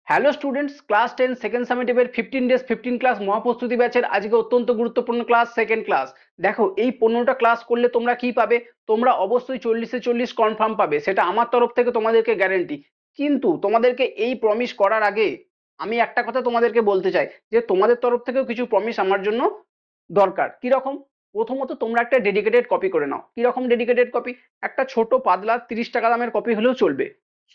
Hello students, class 10 second সামেটিভের 15 days 15 class মহাপ্রস্তুতি ব্যাচের আজকে অত্যন্ত গুরুত্বপূর্ণ ক্লাস সেকেন্ড ক্লাস। দেখো, এই 15টা ক্লাস করলে তোমরা কি পাবে? তোমরা অবশ্যই 40-এ 40 কনফার্ম পাবে, সেটা আমার তরফ থেকে তোমাদেরকে গ্যারেন্টি। কিন্তু তোমাদেরকে এই প্রমিস করার আগে আমি একটা কথা তোমাদেরকে বলতে চাই, যে তোমাদের তরফ থেকেও কিছু প্রমিস আমার জন্য দরকার। কিরকম? প্রথমত তোমরা একটা ডেডিকেটেড কপি করে নাও। কিরকম ডেডিকেটেড কপি? একটা ছোট পাতলা 30 টাকা দামের কপি হলেও চলবে,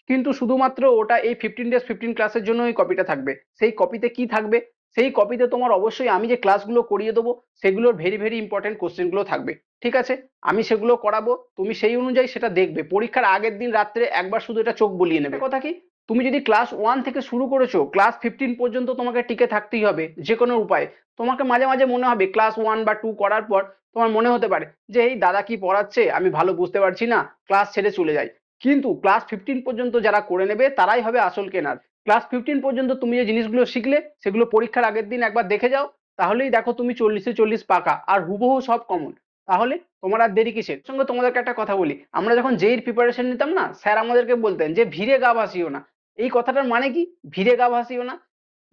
কিন্তু শুধুমাত্র ওটা এই 15 ডেজ 15 ক্লাসের জন্য ওই কপিটা থাকবে। সেই কপিতে কি থাকবে? সেই কপিতে তোমার অবশ্যই আমি যে ক্লাসগুলো করিয়ে দেবো সেগুলোর ভেরি ভেরি ইম্পর্টেন্ট কোশ্চেনগুলো থাকবে। ঠিক আছে? আমি সেগুলো করাবো, তুমি সেই অনুযায়ী সেটা দেখবে। পরীক্ষার আগের দিন রাত্রে একবার শুধু এটা চোখ বুলিয়ে নেবে। কথা কি, তুমি যদি ক্লাস 1 থেকে শুরু করেছো, ক্লাস 15 পর্যন্ত তোমাকে টিকে থাকতেই হবে যে কোনো উপায়ে। তোমাকে মাঝে মাঝে মনে হবে ক্লাস 1 বা 2 করার পর তোমার মনে হতে পারে যে এই দাদা কি পড়াচ্ছে আমি ভালো বুঝতে পারছি না, ক্লাস ছেড়ে চলে যাই। কিন্তু ক্লাস 15 পর্যন্ত যারা করে নেবে তারাই হবে আসল কেনার। ক্লাস 15 পর্যন্ত তুমি যে জিনিসগুলো শিখলে সেগুলো পরীক্ষার আগের দিন একবার দেখে যাও, তাহলেই দেখো তুমি 40-এ 40 পাকা আর হুবহু সব কমন। তাহলে তোমার আর দেরি কিসের? সঙ্গে তোমাদেরকে একটা কথা বলি, আমরা যখন জেইর প্রিপারেশন নিতাম না, স্যার আমাদেরকে বলতেন যে ভিড়ে গা ভাসিও না। এই কথাটার মানে কি? ভিড়ে গা ভাসিও না।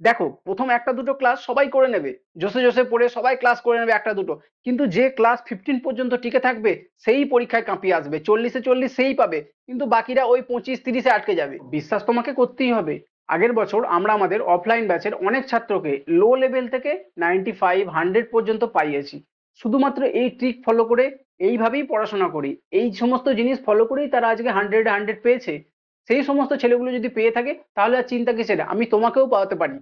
দেখো, প্রথম একটা দুটো ক্লাস সবাই করে নেবে, জোসে জোসে পড়ে সবাই ক্লাস করে নেবে একটা দুটো, কিন্তু যে ক্লাস 15 পর্যন্ত টিকে থাকবে সেই পরীক্ষায় কাঁপিয়ে আসবে, 40-এ 40 সেই পাবে, কিন্তু বাকিরা ওই 25-30-এ আটকে যাবে। বিশ্বাস তোমাকে করতেই হবে। আগের বছর আমরা আমাদের অফলাইন ব্যাচের অনেক ছাত্রকে লো লেভেল থেকে 95 100 পর্যন্ত পাইয়েছি, শুধুমাত্র এই ট্রিক ফলো করে। এইভাবেই পড়াশোনা করি, এই সমস্ত জিনিস ফলো করেই তারা আজকে 100-এ 100 পেয়েছে। সেই সমস্ত ছেলেগুলো যদি পেয়ে থাকে তাহলে আর চিন্তা কিসের, আমি তোমাকেও পাওয়াতে পারি।